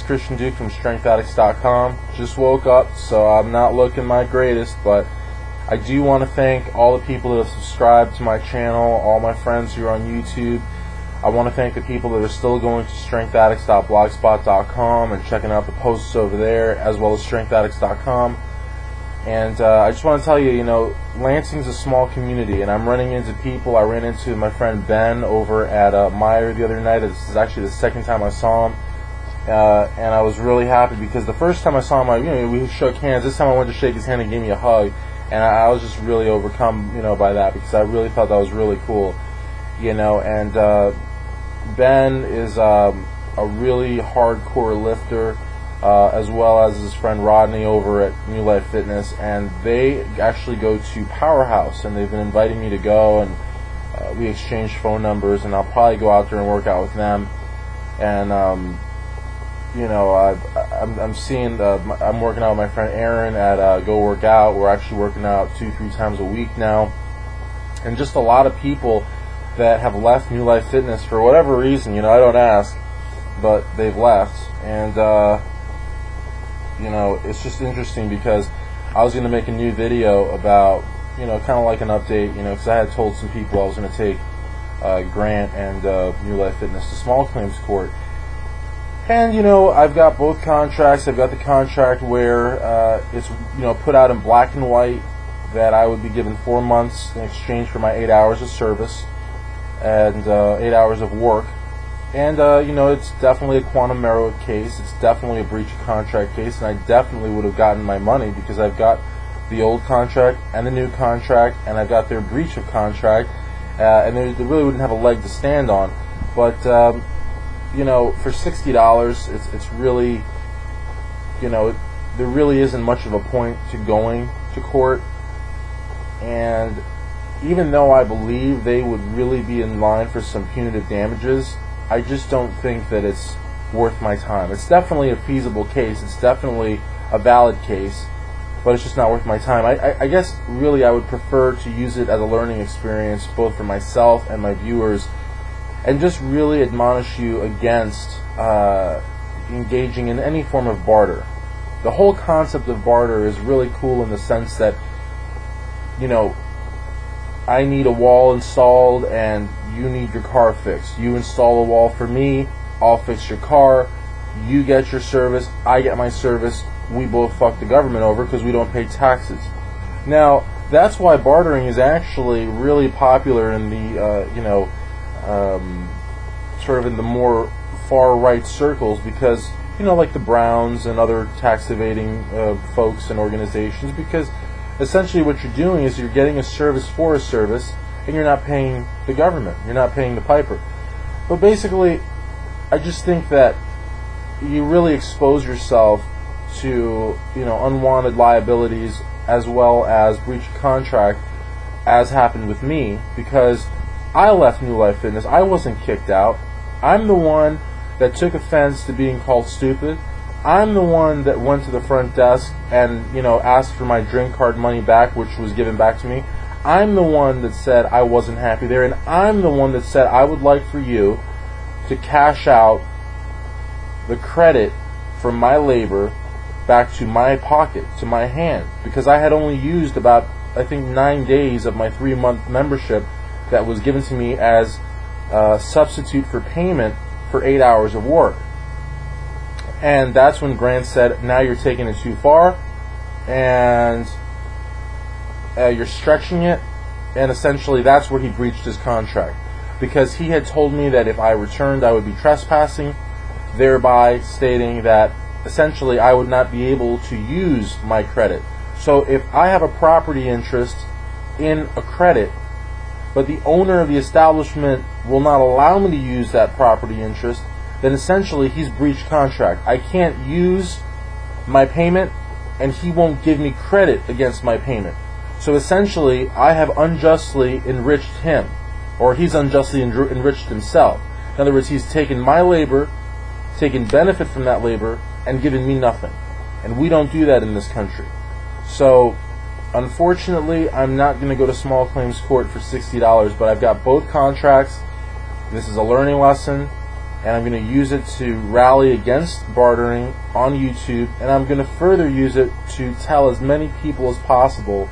Christian Duke from StrengthAddicts.com. Just woke up, so I'm not looking my greatest, but I do want to thank all the people that have subscribed to my channel, all my friends who are on YouTube. I want to thank the people that are still going to StrengthAddicts.blogspot.com and checking out the posts over there, as well as StrengthAddicts.com. And I just want to tell you, you know, Lansing's a small community, and I'm running into people. I ran into my friend Ben over at Meyer the other night. This is actually the second time I saw him. And I was really happy because the first time I saw him, we shook hands. This time I went to shake his hand and he gave me a hug, and I was just really overcome, by that, because I really thought that was really cool, And Ben is a really hardcore lifter, as well as his friend Rodney over at New Life Fitness, and they actually go to Powerhouse, and they've been inviting me to go, and we exchange phone numbers, and I'll probably go out there and work out with them. And I'm working out with my friend Aaron at Go Work Out. We're actually working out 2-3 times a week now, and just a lot of people that have left New Life Fitness for whatever reason. I don't ask, but they've left. And it's just interesting because I was going to make a new video about, kind of like an update, because I had told some people I was going to take Grant and New Life Fitness to small claims court. And, I've got both contracts. I've got the contract where it's, put out in black and white that I would be given 4 months in exchange for my 8 hours of service and 8 hours of work. And, it's definitely a quantum merit case. It's definitely a breach of contract case, and I definitely would have gotten my money because I've got the old contract and the new contract, and I've got their breach of contract, and they really wouldn't have a leg to stand on. But, for $60, it's really, there really isn't much of a point to going to court. And even though I believe they would really be in line for some punitive damages, I just don't think that it's worth my time. It's definitely a feasible case. It's definitely a valid case, but it's just not worth my time. I guess really I would prefer to use it as a learning experience, both for myself and my viewers, and just really admonish you against engaging in any form of barter. The whole concept of barter is really cool in the sense that, I need a wall installed and you need your car fixed. You install a wall for me, I'll fix your car, you get your service, I get my service, we both fuck the government over because we don't pay taxes. Now, that's why bartering is actually really popular in the, sort of in the more far-right circles, because, like the Browns and other tax-evading folks and organizations, because essentially what you're doing is you're getting a service for a service, and you're not paying the government. You're not paying the piper. But basically, I just think that you really expose yourself to, unwanted liabilities as well as breach of contract, as happened with me, because I left New Life Fitness. I wasn't kicked out. I'm the one that took offense to being called stupid. I'm the one that went to the front desk and, asked for my drink card money back, which was given back to me. I'm the one that said I wasn't happy there, and I'm the one that said I would like for you to cash out the credit for my labor back to my pocket, to my hand, because I had only used about, I think, 9 days of my 3-month membership that was given to me as a substitute for payment for 8 hours of work. And that's when Grant said, now you're taking it too far, and you're stretching it, and essentially that's where he breached his contract, because he had told me that if I returned I would be trespassing, thereby stating that essentially I would not be able to use my credit. So if I have a property interest in a credit, but the owner of the establishment will not allow me to use that property interest, then essentially he's breached contract. I can't use my payment, and he won't give me credit against my payment. So essentially, I have unjustly enriched him, or he's unjustly enriched himself. In other words, he's taken my labor, taken benefit from that labor, and given me nothing. And we don't do that in this country. So, unfortunately, I'm not going to go to small claims court for $60, but I've got both contracts. This is a learning lesson. and I'm going to use it to rally against bartering on YouTube, and I'm going to further use it to tell as many people as possible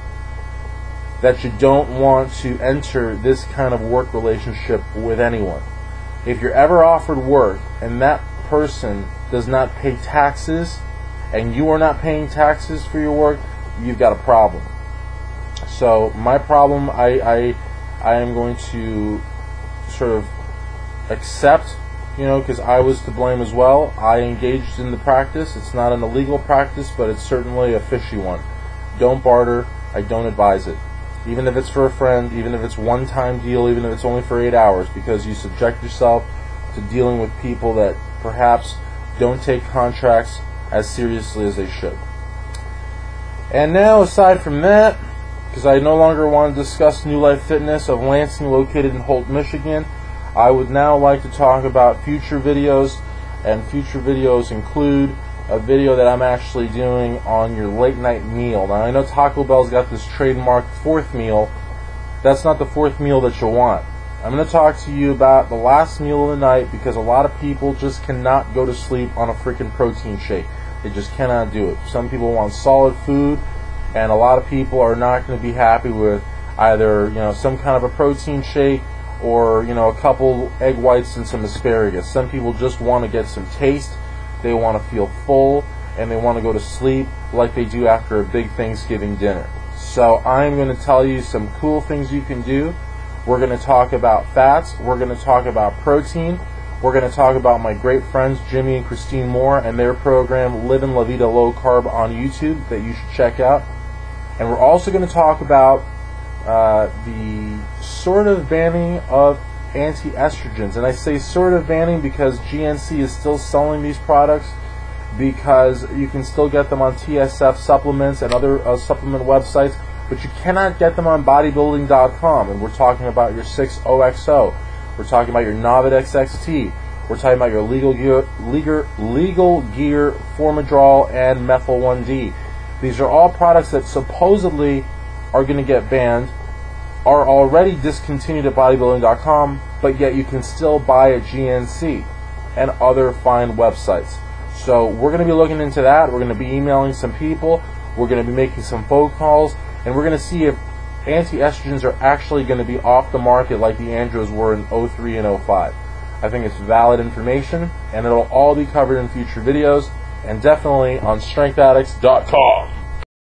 that you don't want to enter this kind of work relationship with anyone. If you're ever offered work and that person does not pay taxes and you are not paying taxes for your work, you've got a problem. So my problem, I am going to sort of accept, because I was to blame as well. I engaged in the practice. It's not an illegal practice, but it's certainly a fishy one. Don't barter. I don't advise it. Even if it's for a friend, even if it's one-time deal, even if it's only for 8 hours, because you subject yourself to dealing with people that perhaps don't take contracts as seriously as they should. And now, aside from that, because I no longer want to discuss New Life Fitness of Lansing, located in Holt, Michigan, I would now like to talk about future videos, and future videos include a video that I'm actually doing on your late night meal. Now, I know Taco Bell's got this trademark fourth meal. That's not the fourth meal that you want. I'm going to talk to you about the last meal of the night, because a lot of people just cannot go to sleep on a freaking protein shake. They just cannot do it. Some people want solid food, and a lot of people are not going to be happy with either, some kind of a protein shake or, a couple egg whites and some asparagus. Some people just want to get some taste. They want to feel full, and they want to go to sleep like they do after a big Thanksgiving dinner. So I'm going to tell you some cool things you can do. We're going to talk about fats. We're going to talk about protein. We're going to talk about my great friends Jimmy and Christine Moore and their program Livin' La Vida Low Carb on YouTube that you should check out. And we're also going to talk about the sort of banning of anti-estrogens. And I say sort of banning because GNC is still selling these products, because you can still get them on TSF supplements and other supplement websites, but you cannot get them on bodybuilding.com. And we're talking about your 6OXO. We're talking about your Navidex XT. We're talking about your Legal Gear Formidrol and Methyl 1D. These are all products that supposedly are going to get banned, are already discontinued at bodybuilding.com, but yet you can still buy at GNC and other fine websites. So we're going to be looking into that. We're going to be emailing some people. We're going to be making some phone calls, and we're going to see if anti-estrogens are actually going to be off the market like the andros were in 03 and 05. I think it's valid information, and it'll all be covered in future videos, and definitely on strengthaddicts.com.